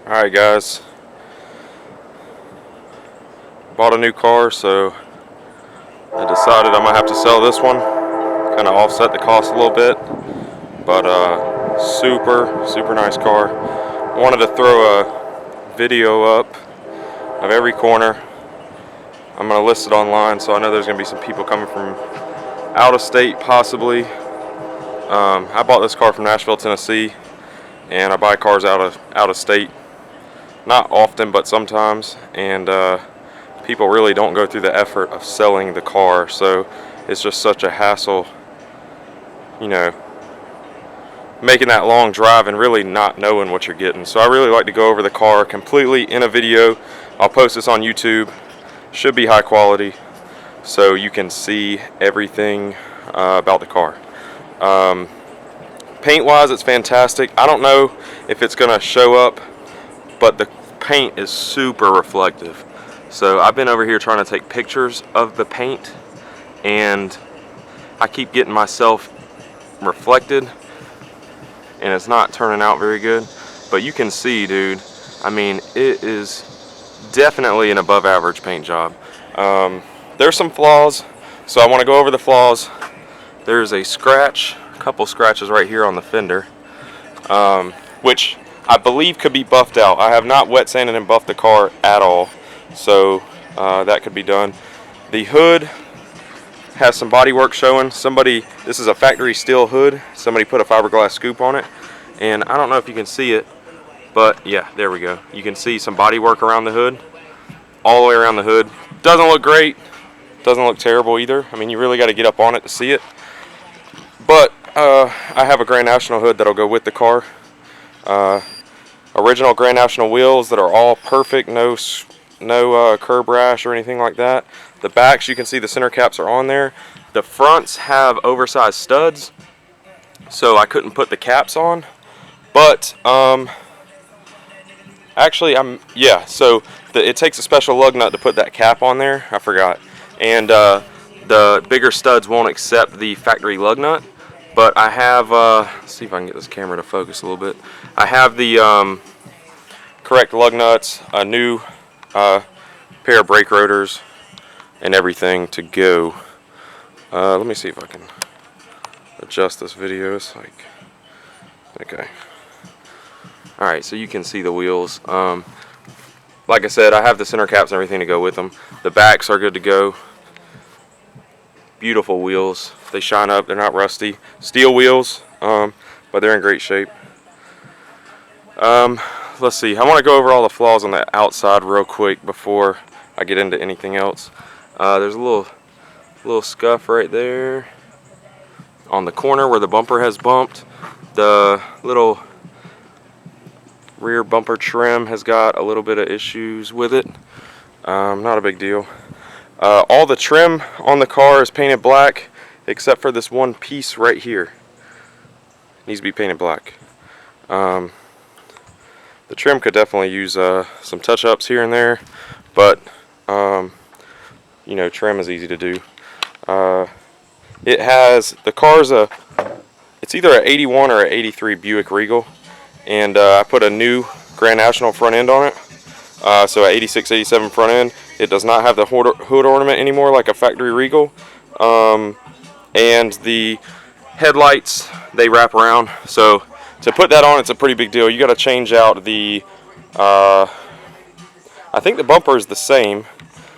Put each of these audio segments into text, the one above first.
Alright guys, bought a new car, so I decided I'm going to have to sell this one, kind of offset the cost a little bit, but super nice car. Wanted to throw a video up of every corner. I'm going to list it online, so I know there's going to be some people coming from out of state possibly. I bought this car from Nashville, Tennessee, and I buy cars out of state. Not often, but sometimes, and people really don't go through the effort of selling the car, so it's just such a hassle, you know, making that long drive and really not knowing what you're getting. So I really like to go over the car completely in a video. I'll post this on YouTube. Should be high quality, so you can see everything about the car. Paint wise, it's fantastic. I don't know if it's gonna show up, but the paint is super reflective. So I've been over here trying to take pictures of the paint, and I keep getting myself reflected, and it's not turning out very good. But you can see, dude, I mean, it is definitely an above average paint job. There's some flaws, so I want to go over the flaws. There's a couple scratches right here on the fender, which I believe could be buffed out. I have not wet sanded and buffed the car at all, so that could be done. The hood has some body work showing. This is a factory steel hood. Somebody put a fiberglass scoop on it, and I don't know if you can see it, but yeah, there we go. You can see some body work around the hood, all the way around the hood. Doesn't look great, doesn't look terrible either. I mean, you really got to get up on it to see it. But I have a Grand National hood that'll go with the car. Original Grand National wheels that are all perfect, no curb rash or anything like that. The backs, you can see the center caps are on there. The fronts have oversized studs, so I couldn't put the caps on. But actually, so it takes a special lug nut to put that cap on there. I forgot. And the bigger studs won't accept the factory lug nut. But I have, let's see if I can get this camera to focus a little bit. I have the correct lug nuts, a new pair of brake rotors, and everything to go. Let me see if I can adjust this video. It's like, okay. Alright, so you can see the wheels. Like I said, I have the center caps and everything to go with them. The backs are good to go. Beautiful wheels. They shine up, they're not rusty. Steel wheels, but they're in great shape. Let's see, I want to go over all the flaws on the outside real quick before I get into anything else. There's a little scuff right there on the corner where the bumper has bumped. The little rear bumper trim has got a little bit of issues with it. Not a big deal. All the trim on the car is painted black except for this one piece right here. It needs to be painted black. The trim could definitely use some touch-ups here and there, but you know, trim is easy to do. It's either an 81 or an 83 Buick Regal, and I put a new Grand National front end on it. So at 86, 87 front end. It does not have the hood ornament anymore like a factory Regal. And the headlights, they wrap around. So to put that on, it's a pretty big deal. You got to change out the, I think the bumper is the same,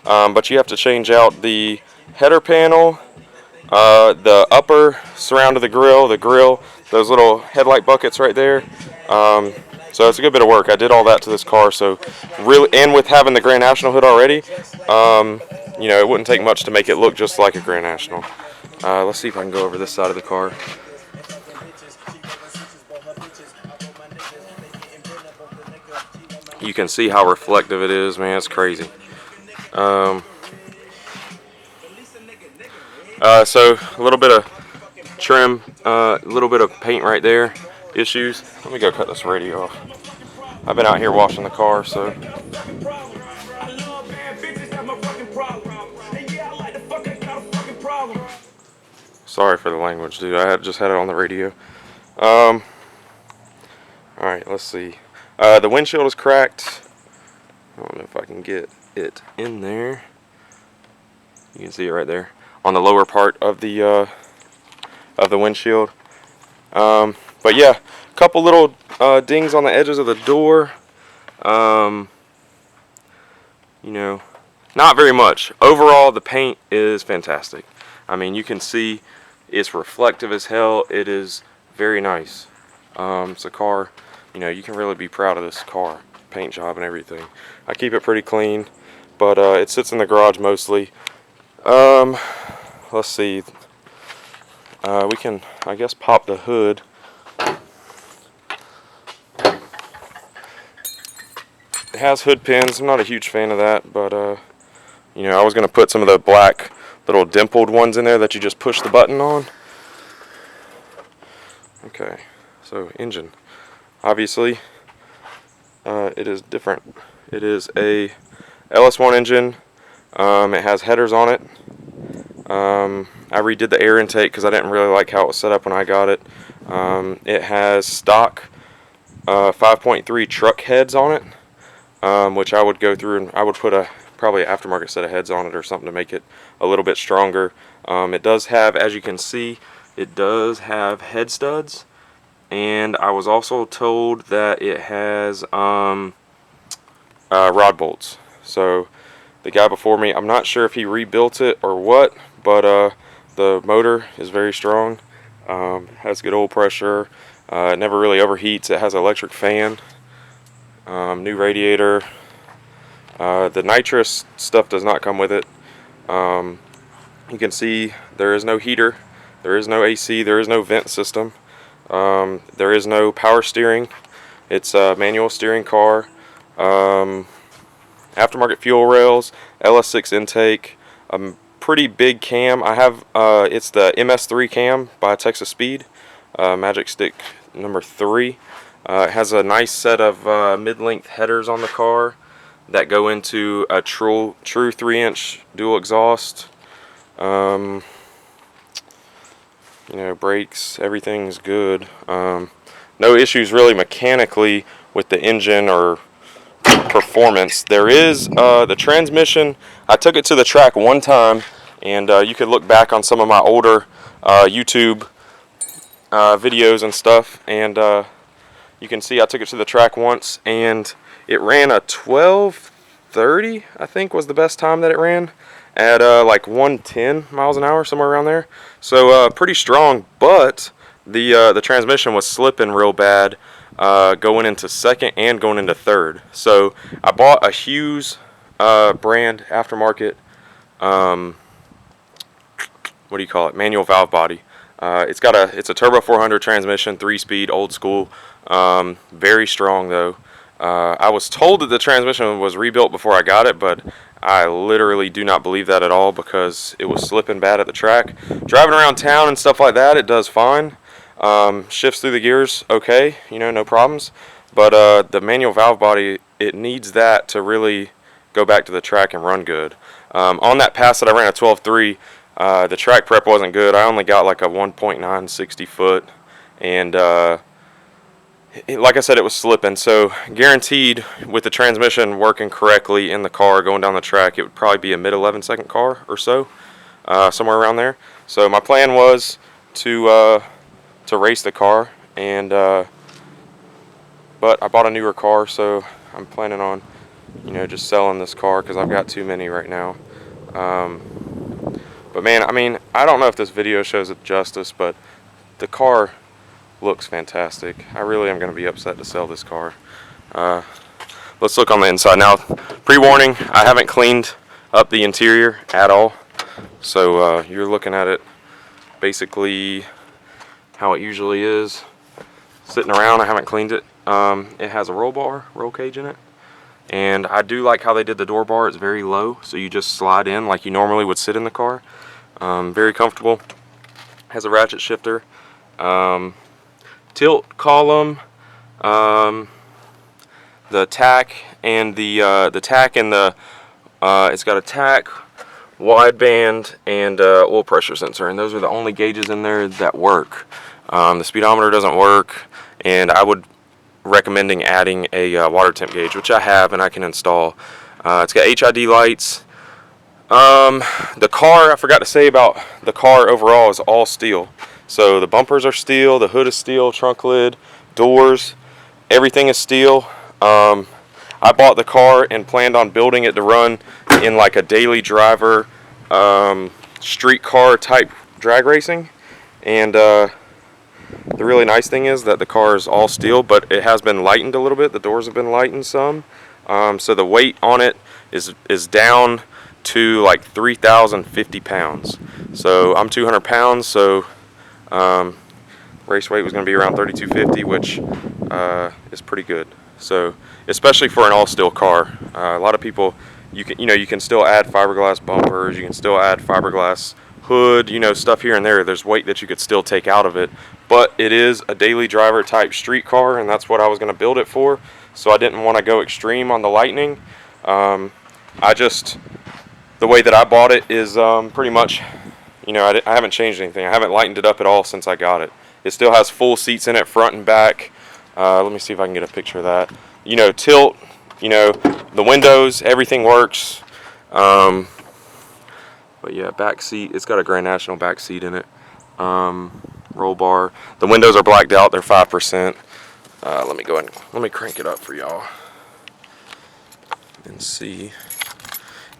but you have to change out the header panel, the upper surround of the grill, those little headlight buckets right there. So it's a good bit of work. I did all that to this car, so really, and with having the Grand National hood already, you know, it wouldn't take much to make it look just like a Grand National. Let's see if I can go over this side of the car. You can see how reflective it is, man. It's crazy. So a little bit of trim, a little bit of paint right there. Issues. Let me go cut this radio off. I've been out here washing the car, so. Sorry for the language, dude. I just had it on the radio. Alright, let's see. The windshield is cracked. I don't know if I can get it in there. You can see it right there on the lower part of the windshield. But yeah, a couple little dings on the edges of the door. You know, not very much. Overall, the paint is fantastic. I mean, you can see it's reflective as hell. It is very nice. It's a car, you know, you can really be proud of this car, paint job and everything. I keep it pretty clean, but it sits in the garage mostly. Let's see. We can, I guess, pop the hood. It has hood pins. I'm not a huge fan of that, but you know, I was going to put some of the black little dimpled ones in there that you just push the button on. Okay, so engine. Obviously, it is different. It is a LS1 engine. It has headers on it. I redid the air intake because I didn't really like how it was set up when I got it. It has stock 5.3 truck heads on it. Which I would go through and I would put probably an aftermarket set of heads on it or something to make it a little bit stronger. It does have, as you can see, it does have head studs, and I was also told that it has rod bolts. So the guy before me, I'm not sure if he rebuilt it or what, but the motor is very strong. Has good oil pressure. It never really overheats. It has an electric fan. New radiator. The nitrous stuff does not come with it. You can see there is no heater, there is no AC, there is no vent system, there is no power steering. It's a manual steering car. Aftermarket fuel rails, LS6 intake, a pretty big cam. I have it's the MS3 cam by Texas Speed, Magic Stick number 3. It has a nice set of mid-length headers on the car that go into a true 3-inch dual exhaust. You know, brakes, everything's good. No issues really mechanically with the engine or performance. There is the transmission. I took it to the track one time, and you could look back on some of my older YouTube videos and stuff, and you can see I took it to the track once, and it ran a 12:30, I think was the best time that it ran, at like 110 miles an hour, somewhere around there. So pretty strong, but the transmission was slipping real bad going into second and going into third. So I bought a Hughes brand aftermarket, what do you call it, manual valve body. It's a turbo 400 transmission, 3-speed, old school. Very strong though. I was told that the transmission was rebuilt before I got it, but I literally do not believe that at all because it was slipping bad at the track. Driving around town and stuff like that, it does fine. Shifts through the gears okay, you know, no problems. But the manual valve body, it needs that to really go back to the track and run good. On that pass that I ran at 12.3, the track prep wasn't good. I only got like a 1.9 60 foot, and like I said, it was slipping. So guaranteed with the transmission working correctly in the car going down the track, it would probably be a mid 11-second car or so, somewhere around there. So my plan was to race the car, and but I bought a newer car, so I'm planning on, you know, just selling this car because I've got too many right now. But man, I mean, I don't know if this video shows it justice, but the car looks fantastic. I really am going to be upset to sell this car. Let's look on the inside. Now, pre-warning, I haven't cleaned up the interior at all. So you're looking at it basically how it usually is. Sitting around, I haven't cleaned it. It has a roll cage in it. And I do like how they did the door bar. It's very low, so you just slide in like you normally would sit in the car. Very comfortable. Has a ratchet shifter. Tilt column. The tack and the tack and the it's got a tack, wideband, and oil pressure sensor, and those are the only gauges in there that work. The speedometer doesn't work, and I would recommending adding a water temp gauge, which I have and I can install. It's got HID lights. The car, I forgot to say about the car overall, is all steel. So the bumpers are steel, the hood is steel, trunk lid, doors, everything is steel. I bought the car and planned on building it to run in like a daily driver street car type drag racing. And the really nice thing is that the car is all steel, but it has been lightened a little bit. The doors have been lightened some. So the weight on it is down to like 3,050 pounds. So I'm 200 pounds, so race weight was going to be around 3,250, which is pretty good. So especially for an all steel car, a lot of people, you can still add fiberglass bumpers, you can still add fiberglass hood, stuff here and there. There's weight that you could still take out of it, but it is a daily driver type street car, and that's what I was going to build it for. So I didn't want to go extreme on the lightning. The way that I bought it is pretty much, I haven't changed anything. I haven't lightened it up at all since I got it. It still has full seats in it, front and back. Let me see if I can get a picture of that. Tilt, the windows, everything works. But yeah, back seat, it's got a Grand National back seat in it. Roll bar. The windows are blacked out, they're 5%. Let me go ahead and let me crank it up for y'all and see.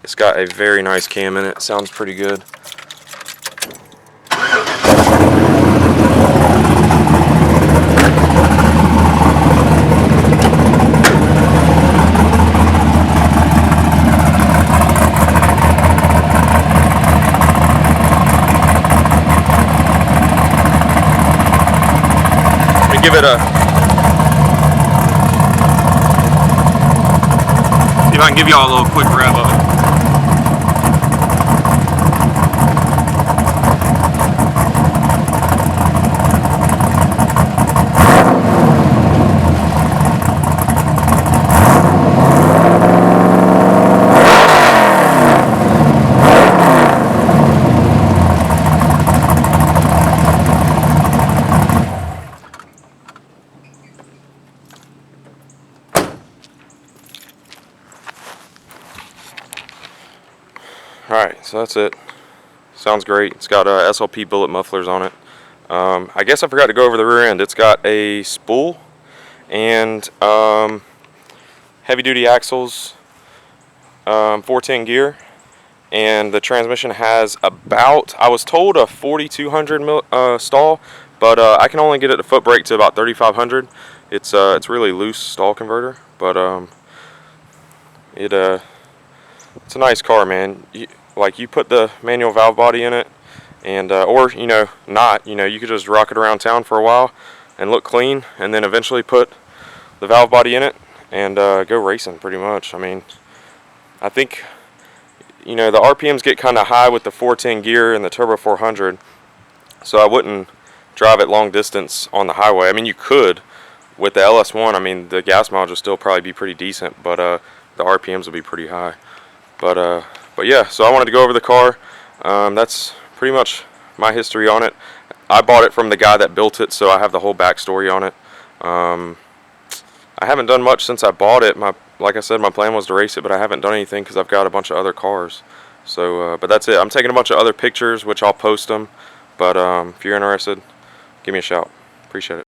It's got a very nice cam in it. Sounds pretty good. Let me give it a see if I can give y'all a little quick rev of it. Alright, so that's it. Sounds great. It's got SLP bullet mufflers on it. I guess I forgot to go over the rear end. It's got a spool and heavy duty axles, 410 gear, and the transmission has about, I was told, a 4,200 stall, but I can only get it to foot brake to about 3,500. It's really loose stall converter, but it's a nice car, man. You put the manual valve body in it, and or not, you could just rock it around town for a while and look clean, and then eventually put the valve body in it and go racing pretty much. I mean, I think the RPMs get kind of high with the 410 gear and the turbo 400, so I wouldn't drive it long distance on the highway. I mean, you could with the LS1. I mean, the gas mileage will still probably be pretty decent, but the RPMs will be pretty high. But yeah, so I wanted to go over the car. That's pretty much my history on it. I bought it from the guy that built it, so I have the whole backstory on it. I haven't done much since I bought it. Like I said, my plan was to race it, but I haven't done anything because I've got a bunch of other cars. So, but that's it. I'm taking a bunch of other pictures, which I'll post them. But if you're interested, give me a shout. Appreciate it.